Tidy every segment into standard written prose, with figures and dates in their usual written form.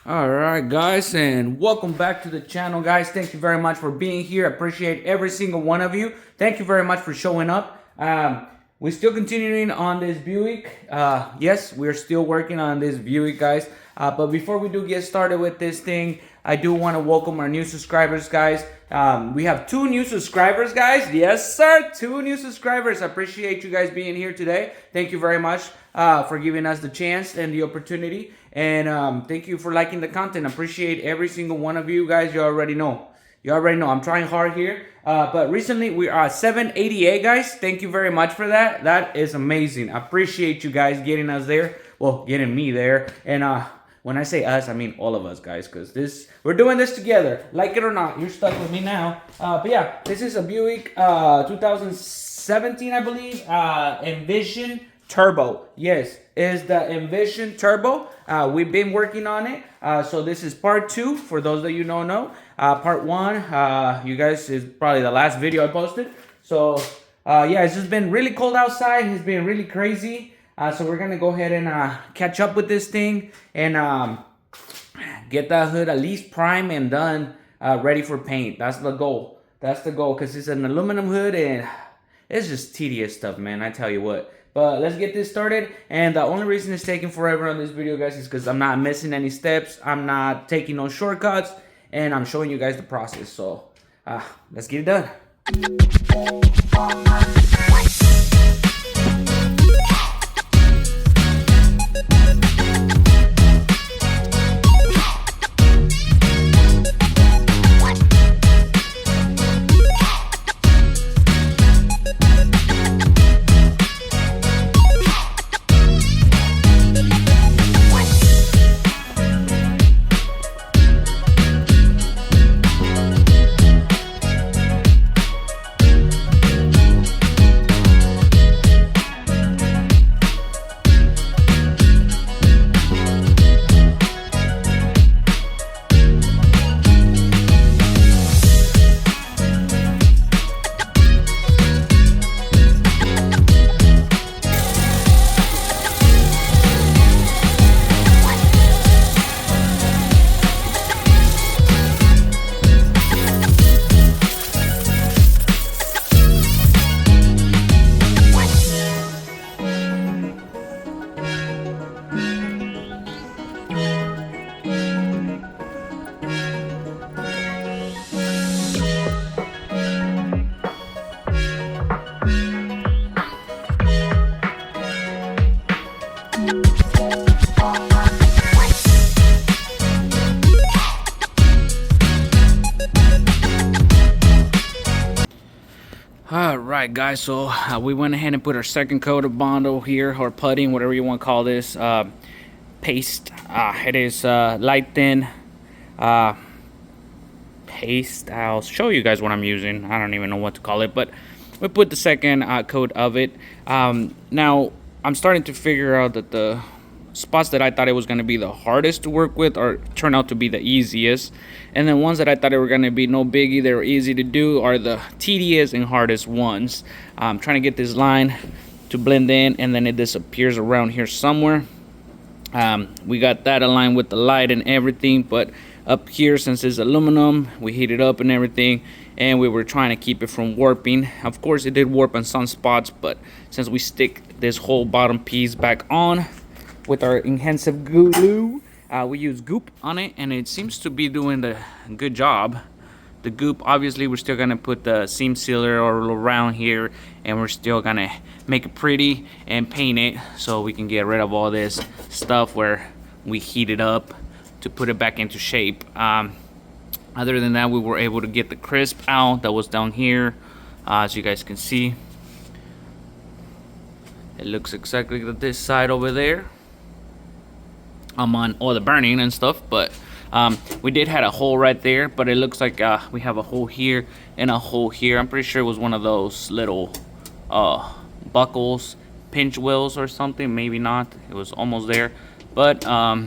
All right, guys, and welcome back to the channel, guys. Thank you very much for being here. I appreciate every single one of you. Thank you very much for showing up. We're still continuing on this Buick. Yes, we're still working on this Buick, guys. But before we do get started with this thing, I do want to welcome our new subscribers, guys. We have 2 new subscribers, guys. Yes, sir, 2 new subscribers. I appreciate you guys being here today. Thank you very much for giving us the chance and the opportunity. And thank you for liking the content. I appreciate every single one of you guys. You already know. I'm trying hard here. But recently we are at 788, guys. Thank you very much for that. That is amazing. I appreciate you guys getting us there. Well, getting me there. And when I say us, I mean all of us, guys, because we're doing this together. Like it or not, you're stuck with me now. But yeah, this is a Buick 2017, I believe. Envision Turbo. Yes, is the Envision Turbo. We've been working on it. So this is part 2 for those that you don't know. Part 1, you guys, is probably the last video I posted. So yeah, it's just been really cold outside. It's been really crazy. So we're gonna go ahead and catch up with this thing and get that hood at least prime and done, ready for paint. That's the goal. That's the goal, because it's an aluminum hood and it's just tedious stuff, man. I tell you what. But let's get this started. And the only reason it's taking forever on this video, guys, is because I'm not missing any steps. I'm not taking no shortcuts. And I'm showing you guys the process. So let's get it done. Alright, guys, so we went ahead and put our second coat of Bondo here, or putting, whatever you want to call this, paste. It is light thin paste. I'll show you guys what I'm using. I don't even know what to call it, but we put the second coat of it. Now I'm starting to figure out that the spots that I thought it was going to be the hardest to work with are turn out to be the easiest, and then ones that I thought it were going to be no biggie, they were easy to do, are the tedious and hardest ones. I'm trying to get this line to blend in, and then it disappears around here somewhere. We got that aligned with the light and everything, but up here, since it's aluminum, we heat it up and everything, and we were trying to keep it from warping. Of course it did warp on some spots, but since we stick this whole bottom piece back on with our adhesive glue, we use goop on it, and it seems to be doing the good job. The goop, obviously we're still gonna put the seam sealer all around here, and we're still gonna make it pretty and paint it so we can get rid of all this stuff where we heat it up to put it back into shape. Other than that, we were able to get the crisp out that was down here. As you guys can see, it looks exactly like this side over there. I'm on all the burning and stuff, but we did had a hole right there, but it looks like we have a hole here and a hole here. I'm pretty sure it was one of those little buckles, pinch wheels or something. Maybe not, it was almost there, but I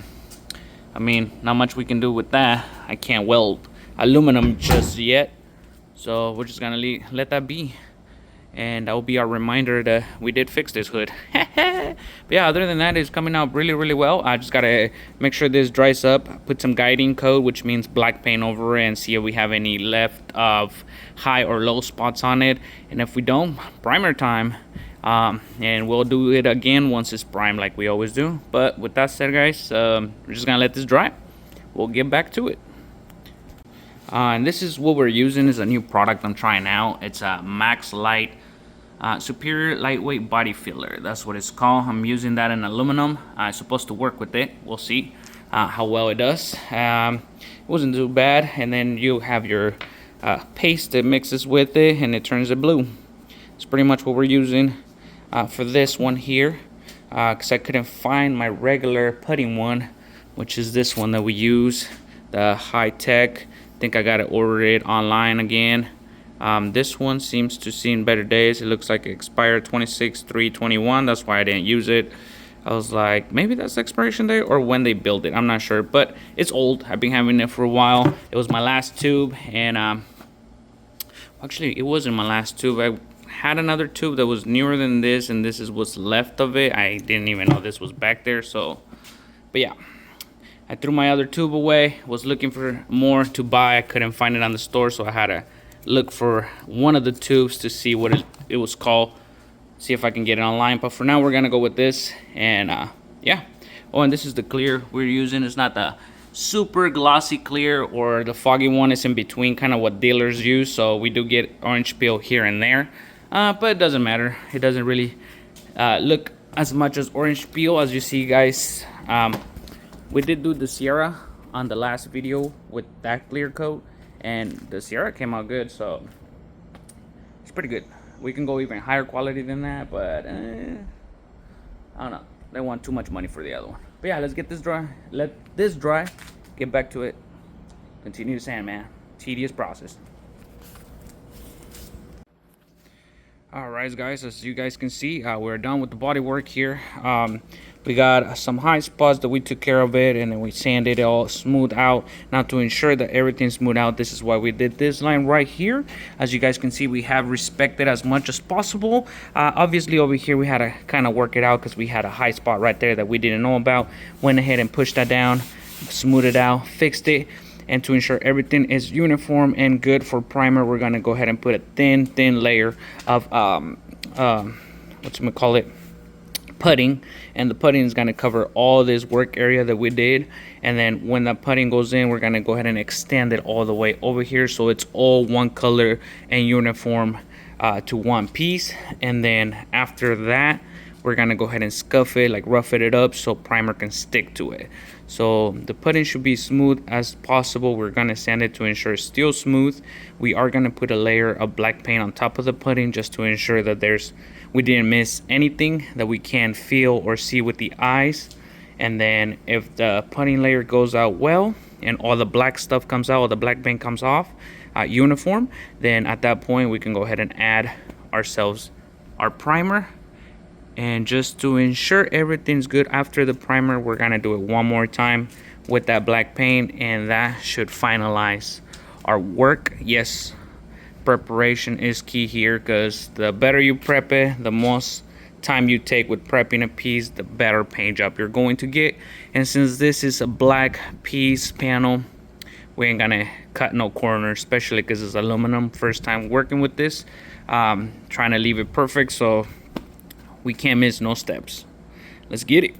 mean, not much we can do with that. I can't weld aluminum just yet, so we're just gonna let that be. and that will be our reminder that we did fix this hood. But yeah, other than that, it's coming out really well. I just gotta make sure this dries up, put some guiding coat, which means black paint over it, and see if we have any left of high or low spots on it. And if we don't, primer time. And we'll do it again once it's primed like we always do. But with that said, guys, we're just gonna let this dry. We'll get back to it. And this is what we're using, is a new product I'm trying out. It's a Max Light Superior Lightweight Body Filler. That's what it's called. I'm using that in aluminum. It's supposed to work with it. We'll see how well it does. It wasn't too bad. And then you have your paste that mixes with it, and it turns it blue. It's pretty much what we're using for this one here, because I couldn't find my regular putting one, which is this one that we use, the high tech. I think I got to order it online again. This one seems to see better days. It looks like it expired 26/3/21. That's why I didn't use it. I was like, maybe that's the expiration date or when they built it. I'm not sure, but it's old. I've been having it for a while. It was my last tube, and actually, it wasn't my last tube. I had another tube that was newer than this, and this is what's left of it. I didn't even know this was back there. So, but yeah. I threw my other tube away, was looking for more to buy. I couldn't find it on the store, so I had to look for one of the tubes to see what it was called, see if I can get it online. But for now, we're gonna go with this, and yeah. Oh, and this is the clear we're using. It's not the super glossy clear or the foggy one. It's in between, kind of what dealers use. So we do get orange peel here and there, but it doesn't matter. It doesn't really look as much as orange peel as you see, guys. We did do the Sierra on the last video with that clear coat, and the Sierra came out good, so it's pretty good. We can go even higher quality than that, but I don't know. They want too much money for the other one. But yeah, let's get this dry. Let this dry. Get back to it. Continue to sand, man. Tedious process. Alright, guys, as you guys can see, we're done with the body work here. We got some high spots that we took care of it, and then we sanded it all smooth out. Now, to ensure that everything's smooth out, this is why we did this line right here. As you guys can see, we have respected as much as possible. Obviously, over here, we had to kind of work it out because we had a high spot right there that we didn't know about. Went ahead and pushed that down, smoothed it out, fixed it. And to ensure everything is uniform and good for primer, we're gonna go ahead and put a thin layer of putting, and the putting is gonna cover all this work area that we did. And then when the putting goes in, we're gonna go ahead and extend it all the way over here, so it's all one color and uniform to one piece. And then after that, we're gonna go ahead and scuff it, like rough it up, so primer can stick to it. So the putting should be smooth as possible. We're gonna sand it to ensure it's still smooth. We are gonna put a layer of black paint on top of the putting just to ensure that we didn't miss anything that we can feel or see with the eyes. And then if the putting layer goes out well and all the black stuff comes out, all the black paint comes off uniform, then at that point we can go ahead and add ourselves our primer. And just to ensure everything's good after the primer, we're gonna do it one more time with that black paint, and that should finalize our work. Yes, preparation is key here, because the better you prep it, the most time you take with prepping a piece, the better paint job you're going to get. And since this is a black piece panel, we ain't gonna cut no corners, especially because it's aluminum. First time working with this, trying to leave it perfect, so we can't miss no steps. Let's get it.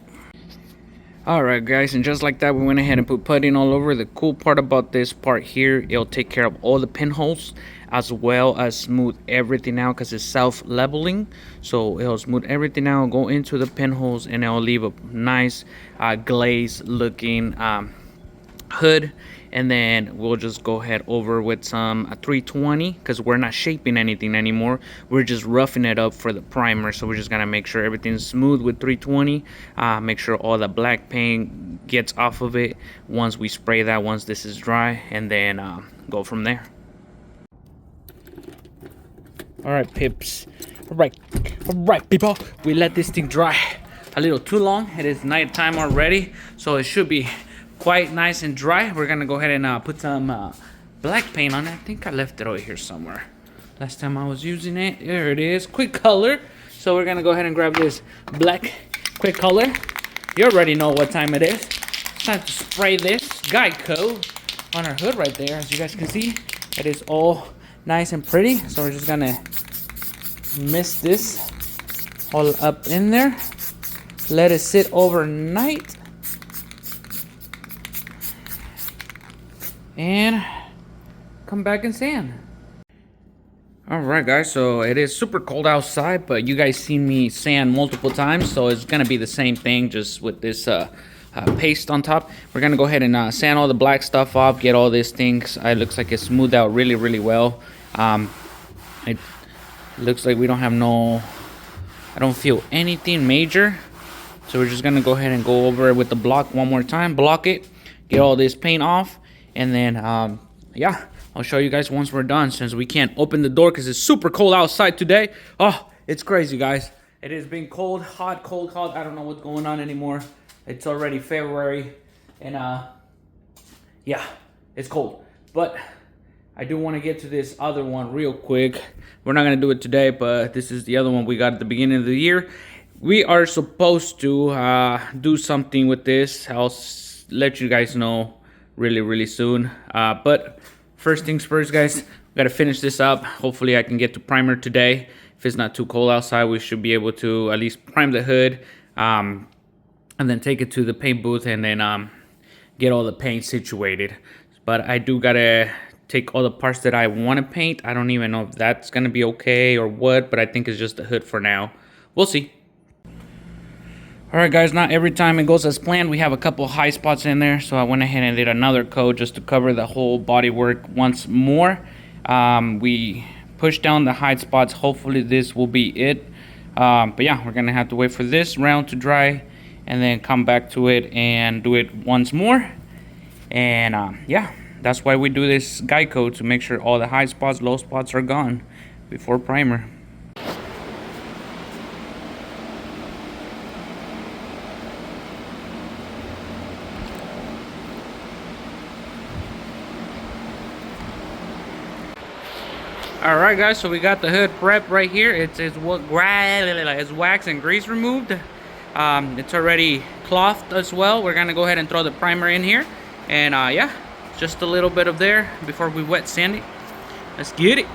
Alright, guys, and just like that, we went ahead and put putting all over. The cool part about this part here, it'll take care of all the pinholes as well as smooth everything out, because it's self-leveling. So it'll smooth everything out, go into the pinholes, and it'll leave a nice glazed looking hood. And then we'll just go ahead over with some 320, because we're not shaping anything anymore. We're just roughing it up for the primer. So we're just gonna make sure everything's smooth with 320. Make sure all the black paint gets off of it once we spray that, once this is dry, and then go from there. All right, pips. All right, people. We let this thing dry a little too long. It is nighttime already, so it should be quite nice and dry. We're gonna go ahead and put some black paint on it. I think I left it over here somewhere. last time I was using it. There it is, quick color. So we're gonna go ahead and grab this black quick color. You already know what time it is. It's time to spray this Geico on our hood right there. As you guys can see, it is all nice and pretty. So we're just gonna mist this all up in there. Let it sit overnight. And come back and sand. All right, guys, so it is super cold outside, but you guys seen me sand multiple times, so it's gonna be the same thing, just with this paste on top. We're gonna go ahead and sand all the black stuff off, get all these things. It looks like it's smoothed out really, really well. It looks like we don't have I don't feel anything major. So we're just gonna go ahead and go over it with the block one more time, block it, get all this paint off, and then yeah, I'll show you guys once we're done, since we can't open the door because it's super cold outside today. Oh, it's crazy, guys. It has been cold, hot, cold, hot. I don't know what's going on anymore. It's already February, and yeah, it's cold. But I do want to get to this other one real quick. We're not gonna do it today, but this is the other one we got at the beginning of the year. We are supposed to do something with this. I'll let you guys know really, really soon. But first things first, guys, we gotta finish this up. Hopefully I can get to primer today. If it's not too cold outside, we should be able to at least prime the hood, and then take it to the paint booth, and then get all the paint situated. But I do gotta take all the parts that I want to paint. I don't even know if that's gonna be okay or what, but I think it's just the hood for now. We'll see. All right, guys, not every time it goes as planned. We have a couple high spots in there, so I went ahead and did another coat just to cover the whole body work once more. We pushed down the high spots. Hopefully this will be it. But yeah, we're gonna have to wait for this round to dry and then come back to it and do it once more. And yeah, that's why we do this Geico, to make sure all the high spots, low spots are gone before primer. All right, guys, so we got the hood prep right here. It's wax and grease removed. It's already clothed as well. We're gonna go ahead and throw the primer in here, and yeah, just a little bit of there before we wet sand it. Let's get it.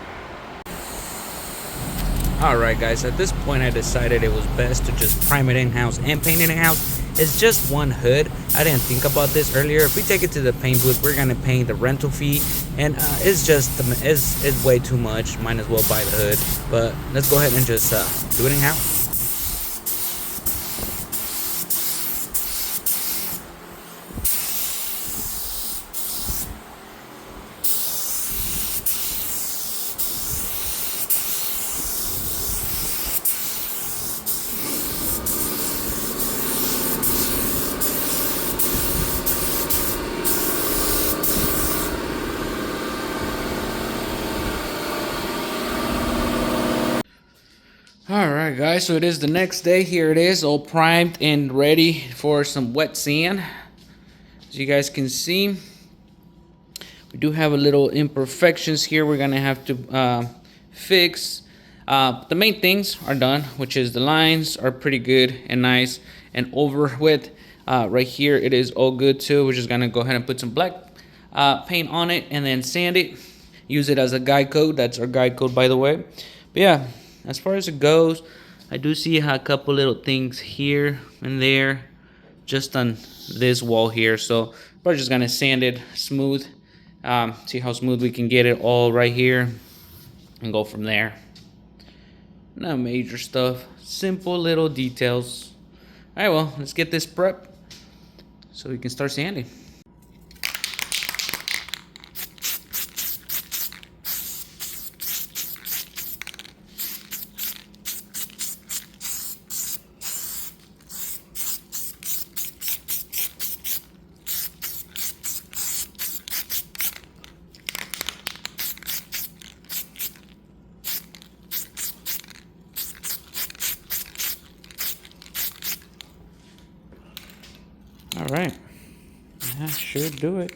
All right, guys, at this point I decided it was best to just prime it in-house and paint it in-house. It's just one hood. I didn't think about this earlier. If we take it to the paint booth, we're gonna pay the rental fee, and it's just it's way too much. Might as well buy the hood. But let's go ahead and just do it in-house. Alright, guys, so it is the next day. Here it is, all primed and ready for some wet sand. As you guys can see, we do have a little imperfections here we're gonna have to fix. The main things are done, which is the lines are pretty good and nice and over with. Right here it is all good too. We're just gonna go ahead and put some black paint on it and then sand it. Use it as a guide code. That's our guide code, by the way. But yeah, as far as it goes, I do see a couple little things here and there just on this wall here. So we're just gonna sand it smooth, see how smooth we can get it all right here, and go from there. Not major stuff, simple little details. All right, well, let's get this prepped so we can start sanding. All right, that should do it.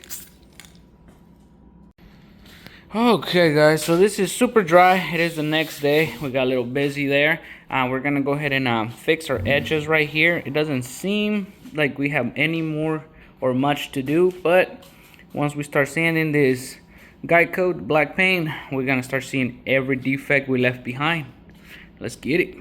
Okay guys, so this is super dry. It is the next day. We got a little busy there. We're gonna go ahead and fix our edges right here. It doesn't seem like we have any more or much to do, but once we start sanding this guide coat black paint, we're gonna start seeing every defect we left behind. Let's get it.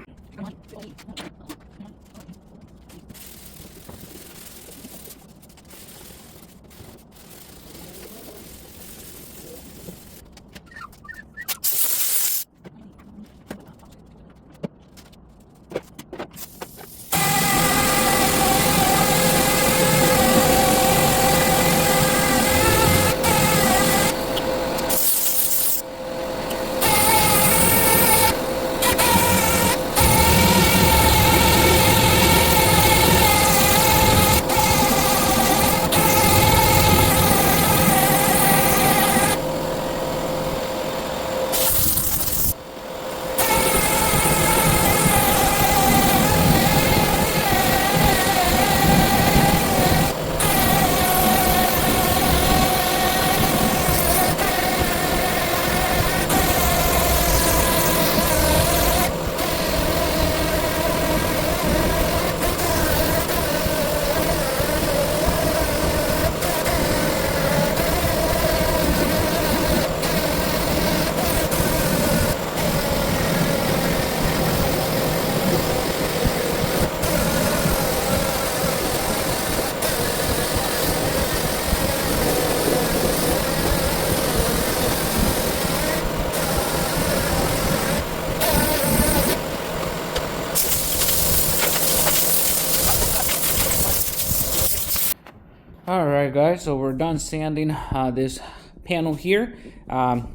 Alright guys, so we're done sanding this panel here.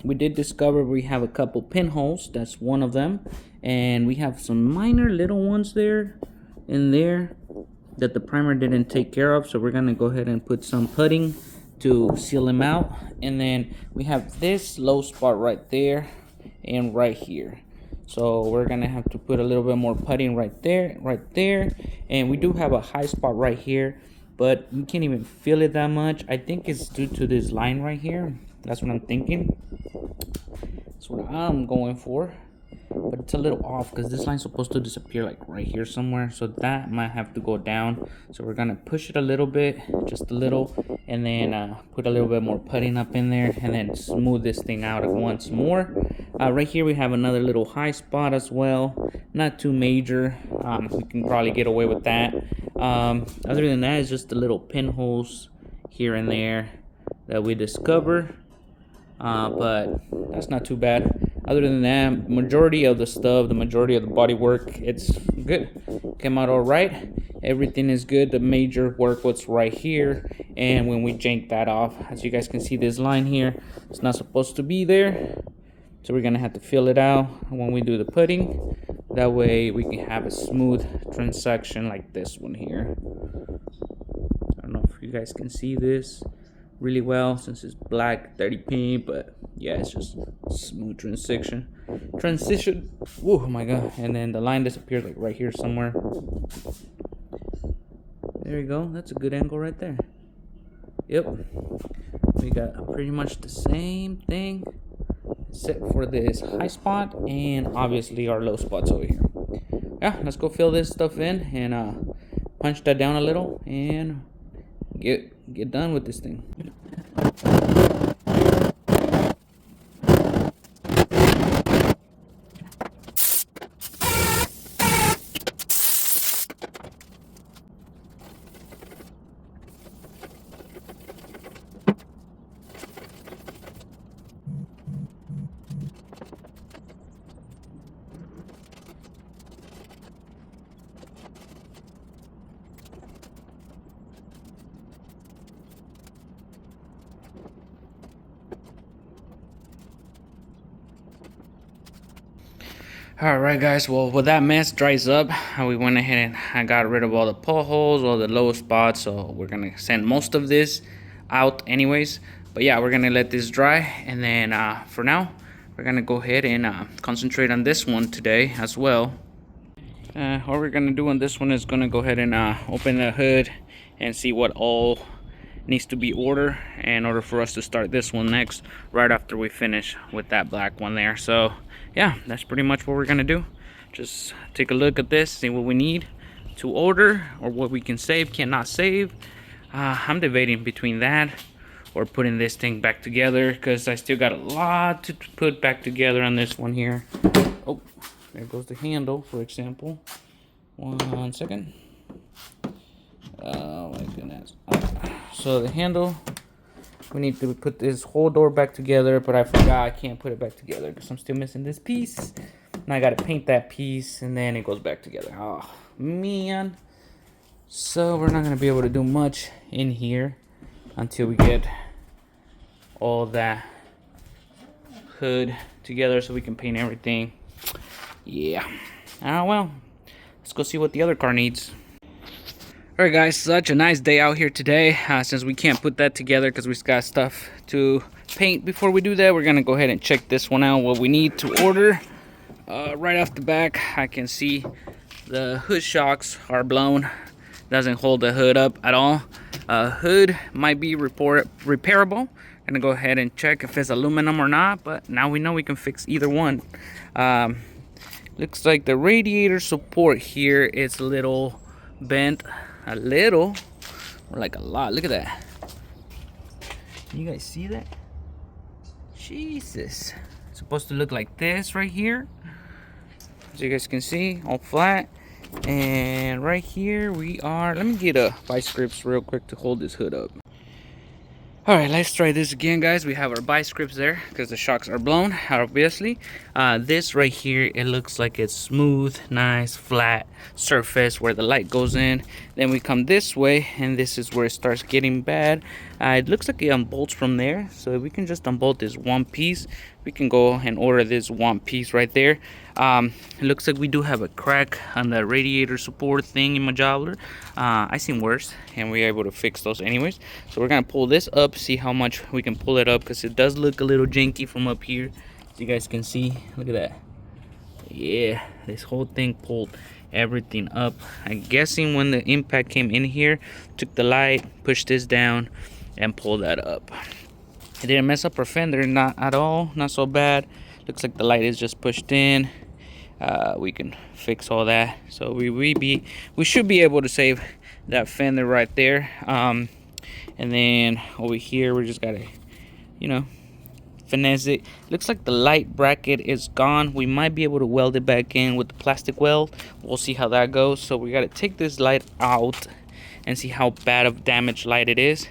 We did discover we have a couple pinholes. That's one of them. And we have some minor little ones there in there that the primer didn't take care of. So we're going to go ahead and put some putty to seal them out. And then we have this low spot right there and right here. So we're gonna have to put a little bit more putty right there, and we do have a high spot right here, but you can't even feel it that much. I think it's due to this line right here. That's what I'm thinking. That's what I'm going for. But it's a little off because this line's supposed to disappear like right here somewhere. So that might have to go down. So we're gonna push it a little bit, just a little, and then put a little bit more putty up in there, and then smooth this thing out once more. Right here we have another little high spot as well. Not too major. We can probably get away with that. Other than that, it's just the little pinholes here and there that we discover. But that's not too bad. Other than that, majority of the stuff, the majority of the body work, it's good. Came out all right. Everything is good. The major work was right here. And when we jank that off, as you guys can see, this line here, it's not supposed to be there. So we're gonna have to fill it out when we do the putting. That way we can have a smooth transaction like this one here. I don't know if you guys can see this really well since it's black 30p, but yeah, it's just smooth transition. Oh my god. And then the line disappears like right here somewhere. There you go. That's a good angle right there. Yep, we got pretty much the same thing except for this high spot and obviously our low spots over here. Yeah, let's go fill this stuff in and punch that down a little and get done with this thing. Alright guys, well when that mess dries up, we went ahead and I got rid of all the potholes, all the low spots, so we're gonna send most of this out anyways. But yeah, we're gonna let this dry, and then for now, we're gonna go ahead and concentrate on this one today as well. What we're gonna do on this one is gonna go ahead and open the hood and see what all needs to be ordered in order for us to start this one next, right after we finish with that black one there. So yeah, that's pretty much what we're gonna do. Just take a look at this, see what we need to order or what we can save, cannot save. I'm debating between that or putting this thing back together, because I still got a lot to put back together on this one here. Oh, there goes the handle, for example. 1 second. Oh my goodness. So the handle, we need to put this whole door back together, but I forgot I can't put it back together because I'm still missing this piece. And I gotta paint that piece and then it goes back together. Oh man. So we're not gonna be able to do much in here until we get all that hood together so we can paint everything. Yeah. Well, let's go see what the other car needs. Alright guys, such a nice day out here today. Since we can't put that together because we've got stuff to paint before we do that, we're gonna go ahead and check this one out, what we need to order. Right off the back, I can see the hood shocks are blown. Doesn't hold the hood up at all. Hood might be repairable. Gonna go ahead and check if it's aluminum or not, but now we know we can fix either one. Looks like the radiator support here is a little bent. A little, or like a lot. Look at that. Can you guys see that? Jesus. It's supposed to look like this right here. As you guys can see, all flat. And right here we are. Let me get a vice grips real quick to hold this hood up. Alright, let's try this again, guys. We have our vice grips there because the shocks are blown, obviously. This right here, it looks like it's smooth, nice, flat surface where the light goes in. Then we come this way, and this is where it starts getting bad. It looks like it unbolts from there, so if we can just unbolt this one piece, we can go and order this one piece right there. It looks like we do have a crack on the radiator support thing in my jobbler. I seen worse, and we're able to fix those anyways. So we're gonna pull this up, see how much we can pull it up, because it does look a little janky from up here, as you guys can see. Look at that. Yeah, this whole thing pulled everything up. I'm guessing when the impact came in here, took the light, pushed this down, and pulled that up. It didn't mess up our fender, not at all, not so bad. Looks like the light is just pushed in. We can fix all that, so we should be able to save that fender right there. And then over here we just gotta, you know, finesse it. Looks like the light bracket is gone. We might be able to weld it back in with the plastic weld. We'll see how that goes. So we gotta take this light out and see how bad of damaged light it is,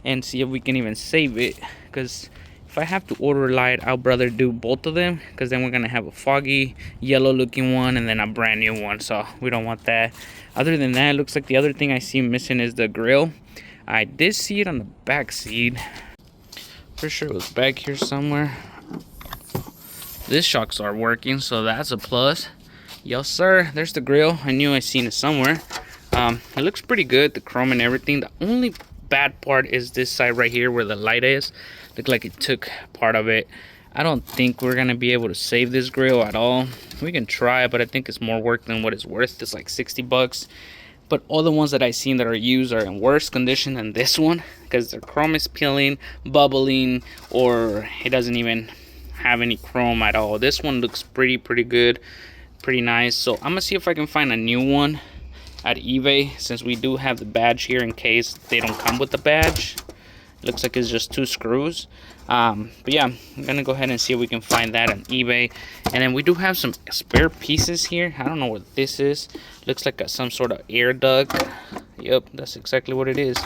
and see if we can even save it, because if I have to order a light, I'd rather do both of them, because then we're gonna have a foggy yellow looking one and then a brand new one, so we don't want that. Other than that, it looks like the other thing I see missing is the grill. I did see it on the back seat. Pretty sure it was back here somewhere. This shocks are working, so that's a plus. Yes sir, there's the grill. I knew I seen it somewhere. It looks pretty good, the chrome and everything. The only bad part is this side right here where the light is. Looked like it took part of it. I don't think we're gonna be able to save this grill at all. We can try, but I think it's more work than what it's worth. It's like 60 bucks. But all the ones that I've seen that are used are in worse condition than this one, because the chrome is peeling, bubbling, or it doesn't even have any chrome at all. This one looks pretty good, pretty nice. So I'm gonna see if I can find a new one at eBay, since we do have the badge here in case they don't come with the badge. Looks like it's just 2 screws. But yeah, I'm gonna go ahead and see if we can find that on eBay. And then we do have some spare pieces here. I don't know what this is. Looks like some sort of air duct. Yep, that's exactly what it is,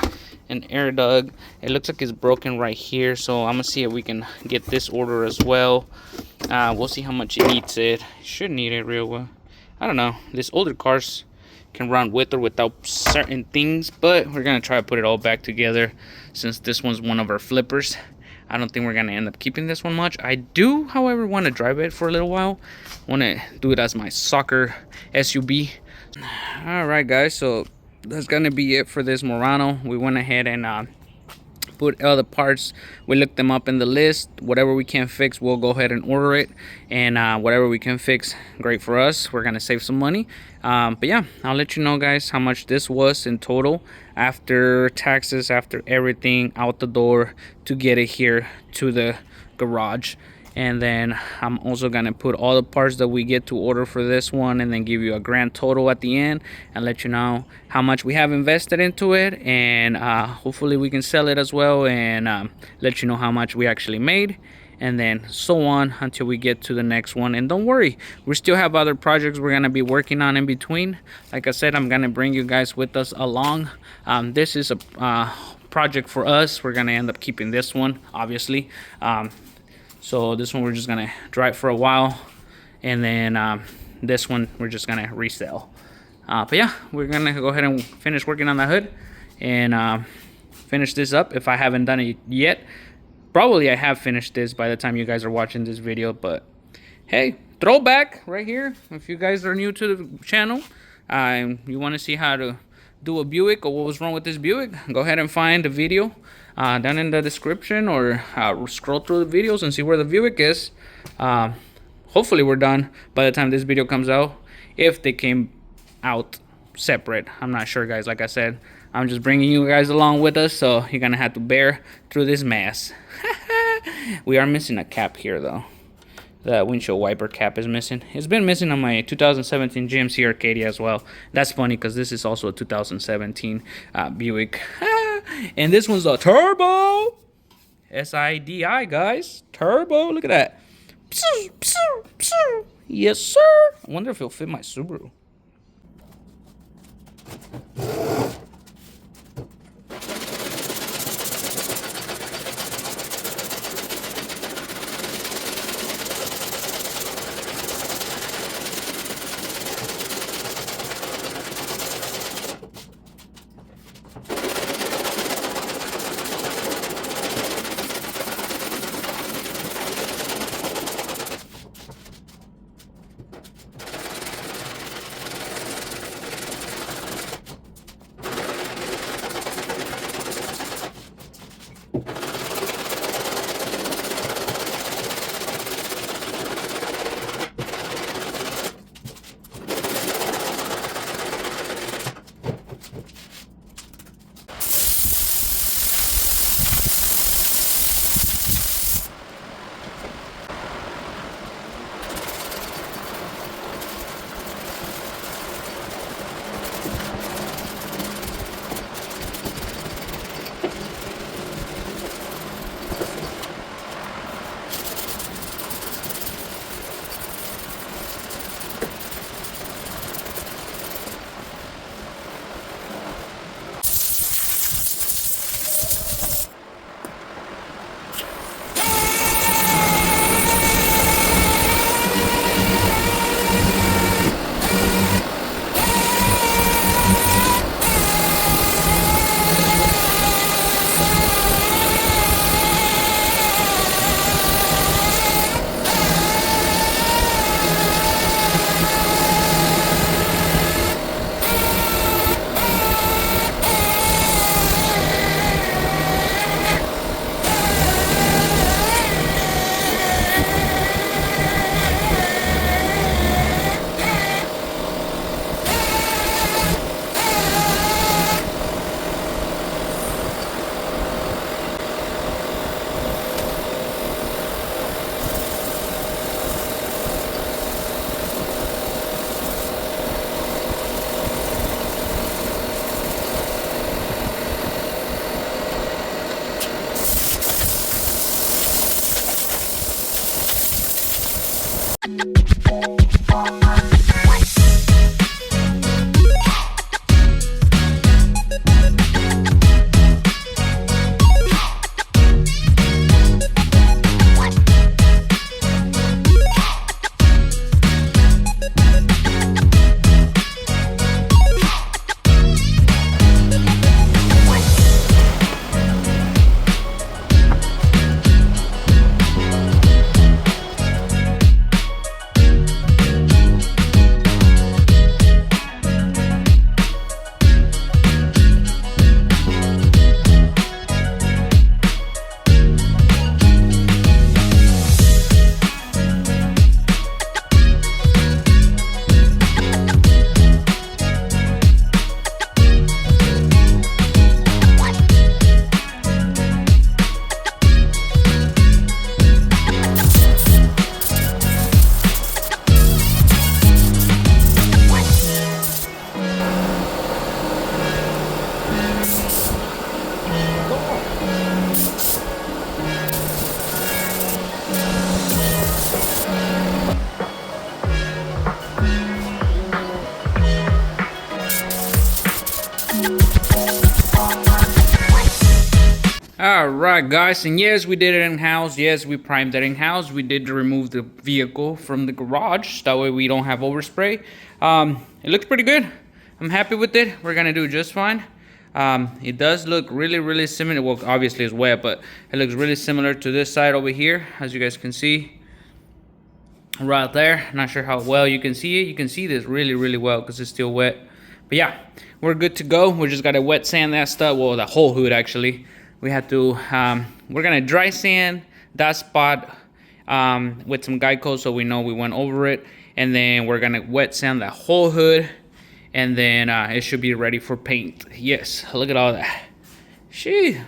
an air duct. It looks like it's broken right here, so I'm gonna see if we can get this order as well. We'll see how much it needs. It should need it real well. I don't know, these older cars can run with or without certain things, but we're gonna try to put it all back together, since this one's one of our flippers. I don't think we're gonna end up keeping this one much. I do, however, want to drive it for a little while. Want to do it as my soccer SUV. All right guys, so that's gonna be it for this Murano. We went ahead and put all the parts, we look them up in the list. Whatever we can fix, we'll go ahead and order it, and whatever we can fix, great for us. We're gonna save some money. But yeah, I'll let you know, guys, how much this was in total after taxes, after everything out the door to get it here to the garage. And then I'm also gonna put all the parts that we get to order for this one, and then give you a grand total at the end and let you know how much we have invested into it, and hopefully we can sell it as well, and let you know how much we actually made, and then so on until we get to the next one. And don't worry, we still have other projects we're gonna be working on in between. Like I said, I'm gonna bring you guys with us along. This is a project for us. We're gonna end up keeping this one, obviously. So this one we're just gonna drive for a while, and then this one we're just gonna resell. But yeah, we're gonna go ahead and finish working on the hood and finish this up. If I haven't done it yet, probably I have finished this by the time you guys are watching this video. But hey, throwback right here. If you guys are new to the channel, you want to see how to do a Buick or what was wrong with this Buick, go ahead and find the video down in the description, or scroll through the videos and see where the Buick is. Hopefully we're done by the time this video comes out, if they came out separate. I'm not sure, guys. Like I said, I'm just bringing you guys along with us, so you're gonna have to bear through this mess. We are missing a cap here though. The windshield wiper cap is missing. It's been missing on my 2017 GMC Arcadia as well. That's funny because this is also a 2017 Buick. And this one's a turbo. S-I-D-I, guys. Turbo. Look at that. Yes, sir. I wonder if it'll fit my Subaru. Alright guys, and yes, we did it in-house. Yes, we primed it in-house. We did remove the vehicle from the garage, that way we don't have overspray. It looks pretty good. I'm happy with it. We're gonna do just fine. It does look really similar. Well, obviously it's wet, but it looks really similar to this side over here, as you guys can see right there. Not sure how well you can see it. You can see this really well because it's still wet. But yeah, we're good to go. We just gotta wet sand that stuff. Well, the whole hood actually. We had to, we're gonna dry sand that spot with some Geico so we know we went over it. And then we're gonna wet sand that whole hood. And then it should be ready for paint. Yes, look at all that. Shee.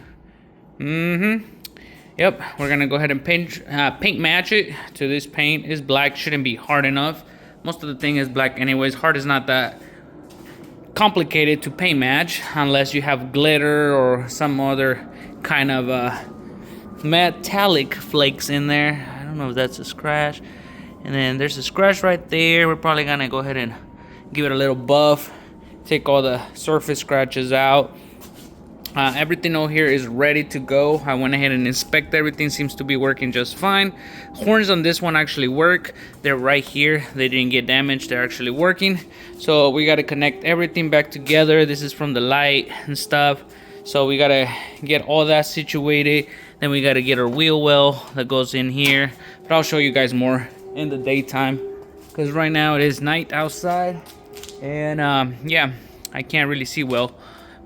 Yep, we're gonna go ahead and paint match it to this paint. It's black, shouldn't be hard enough. Most of the thing is black anyways. Hard is not that complicated to paint match unless you have glitter or some other kind of metallic flakes in there. I don't know if that's a scratch. And then there's a scratch right there. We're probably gonna go ahead and give it a little buff, take all the surface scratches out. Everything over here is ready to go. I went ahead and inspected everything. Seems to be working just fine. Horns on this one actually work. They're right here. They didn't get damaged. They're actually working. So we got to connect everything back together. This is from the light and stuff. So we got to get all that situated. Then we got to get our wheel well that goes in here. But I'll show you guys more in the daytime, because right now it is night outside. And yeah, I can't really see well.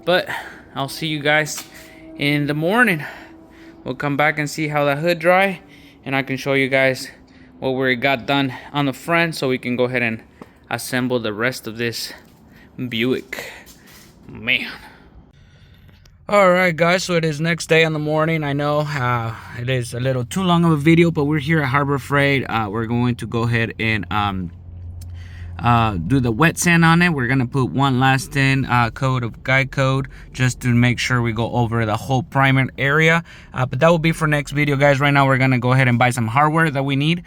But I'll see you guys in the morning. We'll come back and see how the hood dry, and I can show you guys what we got done on the front so we can go ahead and assemble the rest of this Buick. Man. Alright guys, so it is next day in the morning. I know it is a little too long of a video, but we're here at Harbor Freight. We're going to go ahead and do the wet sand on it. We're gonna put one last in coat of guide code just to make sure we go over the whole primer area, but that will be for next video guys. Right now we're gonna go ahead and buy some hardware that we need,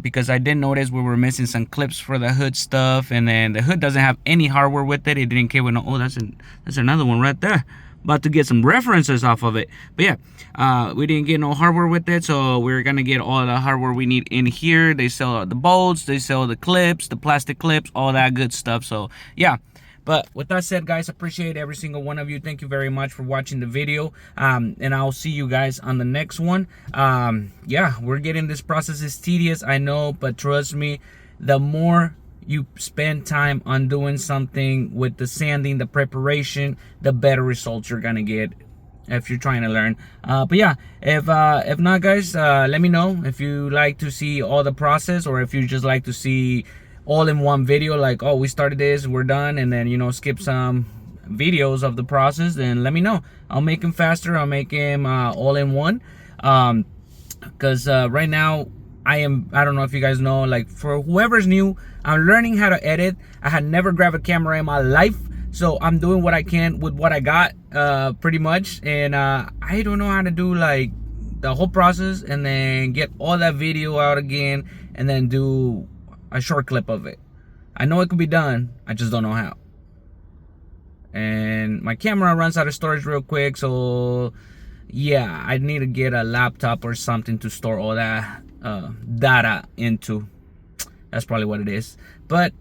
because I did notice we were missing some clips for the hood stuff, and then the hood doesn't have any hardware with it. It didn't care with no, oh, that's another one right there. About to get some references off of it. But yeah, we didn't get no hardware with it, so we're gonna get all the hardware we need in here. They sell the bolts, they sell the clips, the plastic clips, all that good stuff. So yeah, but with that said guys, appreciate every single one of you. Thank you very much for watching the video, and I'll see you guys on the next one. Yeah, we're getting this process is tedious, I know, but trust me, the more you spend time on doing something with the sanding, the preparation, the better results you're gonna get if you're trying to learn. But yeah, if not guys, let me know if you like to see all the process, or if you just like to see all in one video, like, oh, we started this, we're done, and then, you know, skip some videos of the process. Then let me know. I'll make them faster. I'll make them all in one, because right now I don't know if you guys know, like, for whoever's new, I'm learning how to edit. I had never grabbed a camera in my life, so I'm doing what I can with what I got, pretty much. And I don't know how to do like the whole process and then get all that video out again and then do a short clip of it. I know it could be done, I just don't know how. And my camera runs out of storage real quick, so yeah, I need to get a laptop or something to store all that data into. That's probably what it is. But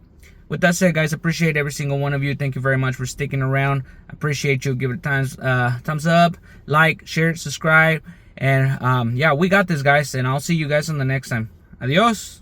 with that said guys, appreciate every single one of you. Thank you very much for sticking around. I appreciate you. Give it a thumbs up, like, share, subscribe, and yeah, we got this guys, and I'll see you guys on the next time. Adios.